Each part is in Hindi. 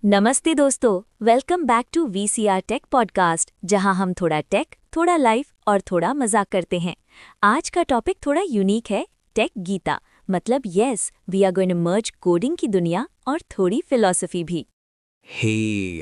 नमस्ते दोस्तों, welcome back to VCR tech podcast, जहां हम थोड़ा टेक, थोड़ा लाइफ और थोड़ा मजाक करते हैं। आज का टॉपिक थोड़ा यूनिक है, टेक गीता। मतलब yes, we are going to merge coding की दुनिया और थोड़ी फिलॉसफी भी।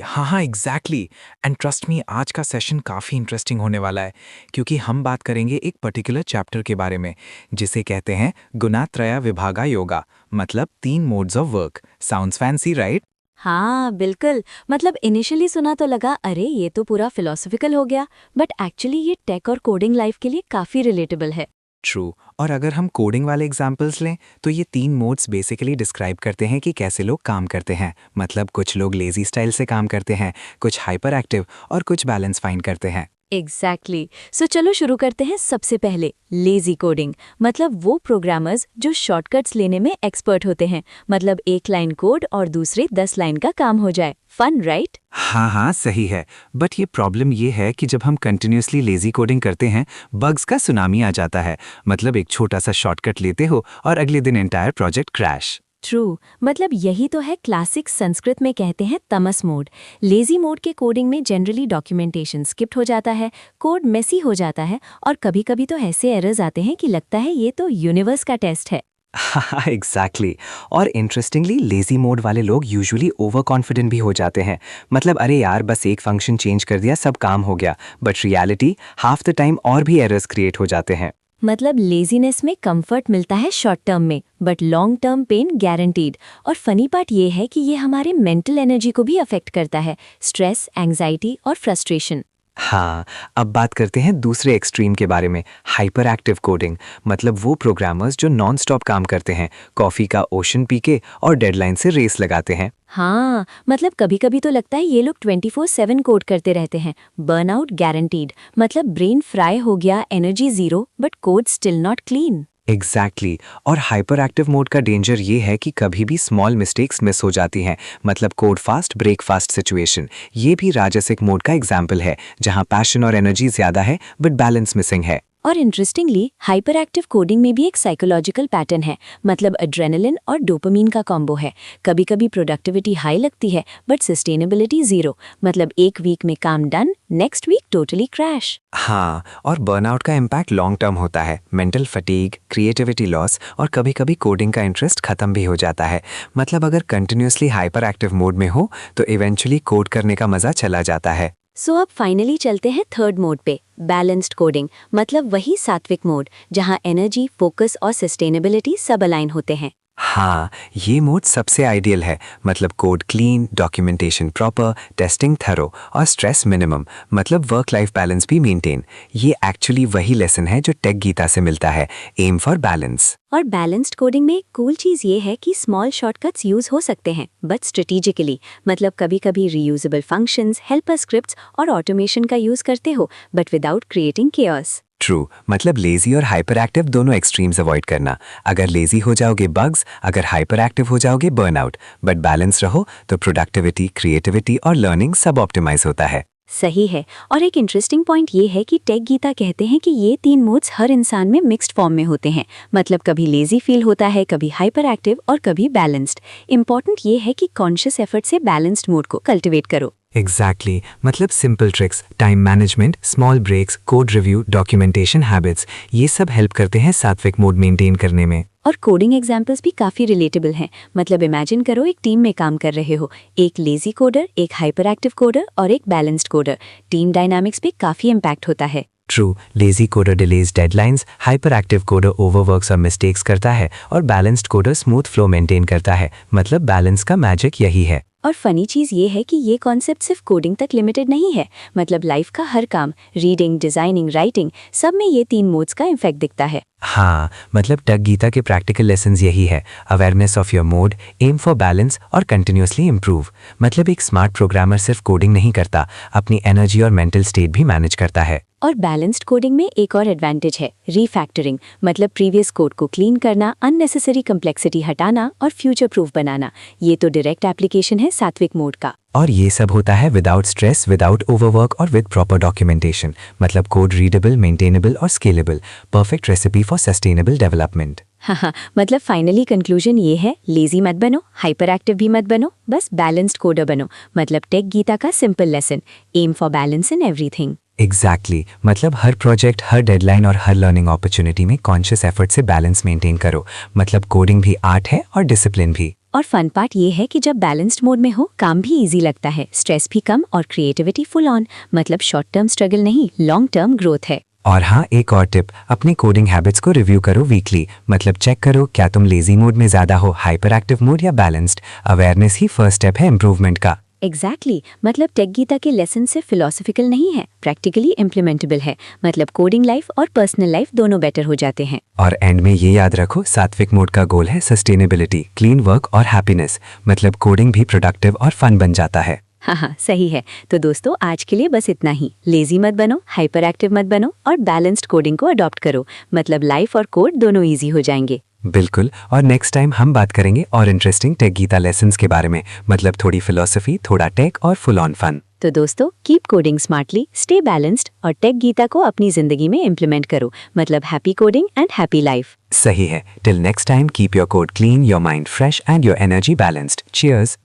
हाँ एग्जैक्टली। एंड ट्रस्ट मी, आज का सेशन काफ़ी इंटरेस्टिंग होने वाला है क्योंकि हम बात करेंगे एक पर्टिकुलर चैप्टर के बारे में जिसे कहते हैं गुणात्रय विभागा योगा, मतलब 3 modes of work. Sounds fancy, right? हाँ बिल्कुल। मतलब इनिशियली सुना तो लगा अरे ये तो पूरा फिलोसफिकल हो गया, बट एक्चुअली ये टेक और कोडिंग लाइफ के लिए काफ़ी रिलेटेबल है। ट्रू। और अगर हम कोडिंग वाले एग्जाम्पल्स लें तो ये 3 मोड्स बेसिकली डिस्क्राइब करते हैं कि कैसे लोग काम करते हैं। मतलब कुछ लोग लेजी स्टाइल से काम करते हैं, कुछ हाइपर एक्टिव और कुछ बैलेंस फाइंड करते हैं। एग्जैक्टली। सो चलो शुरू करते हैं। सबसे पहले लेजी कोडिंग, मतलब वो प्रोग्रामर्स जो शॉर्टकट्स लेने में एक्सपर्ट होते हैं। मतलब एक लाइन कोड और दूसरे 10 लाइन का काम हो जाए। Fun, right? हाँ सही है। बट ये प्रॉब्लम ये है कि जब हम कंटिन्यूसली लेजी कोडिंग करते हैं, बग्स का सुनामी आ जाता है। मतलब एक छोटा सा शॉर्टकट लेते हो और अगले दिन एंटायर प्रोजेक्ट क्रैश। ट्रू। मतलब यही तो है क्लासिक, संस्कृत में कहते हैं तमस मोड। लेजी मोड के कोडिंग में जनरली डॉक्यूमेंटेशन स्किप्ट हो जाता है, कोड मेसी हो जाता है और कभी कभी तो ऐसे एरर्स आते हैं कि लगता है ये तो यूनिवर्स का टेस्ट है। हाँ एग्जैक्टली। और इंटरेस्टिंगली लेजी मोड वाले लोग यूजुअली ओवर कॉन्फिडेंट भी हो जाते हैं। मतलब अरे यार, बस एक फंक्शन चेंज कर दिया, सब काम हो गया। But reality half the time और भी एरर्स क्रिएट हो जाते हैं। मतलब लेजीनेस में कंफर्ट मिलता है शॉर्ट टर्म में, but long term pain guaranteed. और फनी पार्ट ये है कि ये हमारे मेंटल एनर्जी को भी अफेक्ट करता है, स्ट्रेस, एंग्जाइटी और फ्रस्ट्रेशन। हाँ, अब बात करते हैं दूसरे एक्सट्रीम के बारे में, हाइपर एक्टिव कोडिंग। मतलब वो प्रोग्रामर्स जो नॉन स्टॉप काम करते हैं, कॉफ़ी का ओशन पी के और डेडलाइन से रेस लगाते हैं। हाँ, मतलब कभी कभी तो लगता है ये लोग 24/7 कोड करते रहते हैं। Burnout guaranteed. मतलब ब्रेन फ्राई हो गया, energy zero, but code still not clean. Exactly. और हाइपर एक्टिव मोड का डेंजर ये है कि कभी भी स्मॉल मिस्टेक्स मिस हो जाती हैं। मतलब code fast break fast situation. ये भी राजसिक मोड का एग्जाम्पल है, जहां पैशन और एनर्जी ज्यादा है बट बैलेंस मिसिंग है। और इंटरेस्टिंगली हाइपर एक्टिव कोडिंग में भी एक साइकोलॉजिकल पैटर्न है। मतलब एड्रेनलिन और डोपामीन का कॉम्बो है। कभी कभी प्रोडक्टिविटी हाई लगती है बट सस्टेनेबिलिटी जीरो। मतलब एक वीक में काम done, next week totally crash. हाँ, और बर्नआउट का इम्पैक्ट लॉन्ग टर्म होता है। मेंटल फटीग, क्रिएटिविटी लॉस और कभी कभी कोडिंग का इंटरेस्ट खत्म भी हो जाता है। मतलब अगर कंटिन्यूसली हाइपर एक्टिव मोड में हो तो इवेंचुअली कोड करने का मजा चला जाता है। सो अब फाइनली चलते हैं थर्ड मोड पे, बैलेंस्ड कोडिंग। मतलब वही सात्विक मोड जहां एनर्जी, फोकस और सस्टेनेबिलिटी सब अलाइन होते हैं। हाँ, ये मोड सबसे आइडियल है। मतलब code clean, documentation proper, testing thorough और स्ट्रेस मिनिमम। मतलब वर्क लाइफ बैलेंस भी मेंटेन। ये एक्चुअली वही लेसन है जो टेक गीता से मिलता है, एम फॉर बैलेंस। और बैलेंस्ड कोडिंग में एक कूल चीज़ ये है कि स्मॉल शॉर्टकट्स यूज़ हो सकते हैं बट स्ट्रेटेजिकली। मतलब कभी कभी रीयूजेबल फंक्शंस, हेल्पर स्क्रिप्ट्स और ऑटोमेशन का यूज़ करते हो but without creating chaos. True. मतलब लेजी और हाइपर एक्टिव दोनों एक्सट्रीम्स अवॉइड करना। अगर लेजी हो जाओगे बग्स, अगर हाइपर एक्टिव हो जाओगे बर्नआउट। बट बैलेंस रहो तो प्रोडक्टिविटी, क्रिएटिविटी और लर्निंग सब ऑप्टिमाइज होता है। सही है। और एक इंटरेस्टिंग पॉइंट ये है कि टेक गीता कहते हैं कि ये 3 मोड्स हर इंसान में मिक्स्ड फॉर्म में होते हैं। मतलब कभी लेजी फील होता है, कभी हाइपर एक्टिव और कभी बैलेंस्ड। इंपॉर्टेंट ये है कि कॉन्शियस एफर्ट से बैलेंस्ड मोड को कल्टिवेट करो। एग्जैक्टली। मतलब simple tricks, time management, small breaks, code review, documentation habits, ये सब हेल्प करते हैं सात्विक मोड मेंटेन करने में। और कोडिंग एग्जाम्पल्स भी काफ़ी रिलेटेबल हैं। मतलब इमेजिन करो एक टीम में काम कर रहे हो, एक लेजी कोडर, एक हाइपर एक्टिव कोडर और एक बैलेंस्ड कोडर। टीम डायनामिक्स पे काफ़ी इम्पैक्ट होता है। True. Lazy coder delays deadlines, hyperactive coder कोडर ओवरवर्क्स और मिस्टेक्स करता है और balanced coder smooth flow maintain करता है। मतलब बैलेंस का मैजिक यही है। और फनी चीज़ ये है कि ये कॉन्सेप्ट सिर्फ कोडिंग तक लिमिटेड नहीं है। मतलब लाइफ का हर काम, रीडिंग, डिजाइनिंग, राइटिंग, सब में ये 3 मोड्स का इफेक्ट दिखता है। हाँ, मतलब टेक गीता के प्रैक्टिकल लेसन्स यही है, awareness of your mode, aim for balance और कंटिन्यूसली इम्प्रूव। मतलब एक स्मार्ट प्रोग्रामर सिर्फ कोडिंग नहीं करता, अपनी एनर्जी और मेंटल स्टेट भी मैनेज करता है। और बैलेंस्ड कोडिंग में एक और एडवांटेज है, रीफैक्टरिंग। मतलब प्रीवियस कोड को क्लीन करना, अननेसेसरी कम्प्लेक्सिटी हटाना और फ्यूचर प्रूफ बनाना। ये तो डायरेक्ट एप्लीकेशन है सात्विक मोड का। और ये सब होता है विदाउट स्ट्रेस, विदाउट ओवरवर्क और विद प्रॉपर डॉक्यूमेंटेशन। मतलब कोड रीडेबल, मेंटेनेबल और scalable. Perfect recipe for sustainable development. हाँ, मतलब फाइनली कंक्लूजन ये है, लेजी मत बनो, हाइपर एक्टिव भी मत बनो, बस बैलेंस्ड कोडर बनो। मतलब टेक गीता का simple lesson, aim for balance in everything. Exactly मतलब हर प्रोजेक्ट, हर डेडलाइन और हर लर्निंग अपॉर्चुनिटी में कॉन्शियस एफर्ट से बैलेंस मेंटेन करो। मतलब कोडिंग भी आर्ट है और डिसिप्लिन भी। और फन पार्ट ये है कि जब बैलेंस्ड मोड में हो, काम भी इजी लगता है, स्ट्रेस भी कम और क्रिएटिविटी फुल ऑन। मतलब शॉर्ट टर्म स्ट्रगल नहीं, लॉन्ग टर्म ग्रोथ है। और हाँ, एक और टिप, अपनी कोडिंग हैबिट्स को रिव्यू करो वीकली। मतलब चेक करो क्या तुम लेजी मोड में ज्यादा हो, हाइपर एक्टिव मोड या बैलेंस्ड। अवेयरनेस ही फर्स्ट स्टेप है इम्प्रूवमेंट का। एग्जैक्टली मतलब टेक गीता के लेसन से फिलोसफिकल नहीं है, प्रैक्टिकली इम्प्लीमेंटेबल है। मतलब कोडिंग लाइफ और पर्सनल लाइफ दोनों बेटर हो जाते हैं। और एंड में ये याद रखो, सात्विक मोड का गोल है सस्टेनेबिलिटी, क्लीन वर्क और हैप्पीनेस। मतलब कोडिंग भी प्रोडक्टिव और फन बन जाता है। हाँ, सही है। तो दोस्तों, आज के लिए बस इतना ही। लेजी मत बनो, हाइपर एक्टिव मत बनो और बैलेंस्ड कोडिंग को अडॉप्ट करो। मतलब लाइफ और कोड दोनों ईजी हो जाएंगे। बिल्कुल। और नेक्स्ट टाइम हम बात करेंगे और इंटरेस्टिंग टेक गीता लेसन्स के बारे में। मतलब थोड़ी फिलोसफी, थोड़ा टेक और फुल ऑन फन। तो दोस्तों, keep coding smartly, stay balanced और टेक गीता को अपनी जिंदगी में इम्प्लीमेंट करो। मतलब happy coding and happy life. सही है। Till next time, keep your code clean, your mind fresh and your energy balanced. Cheers.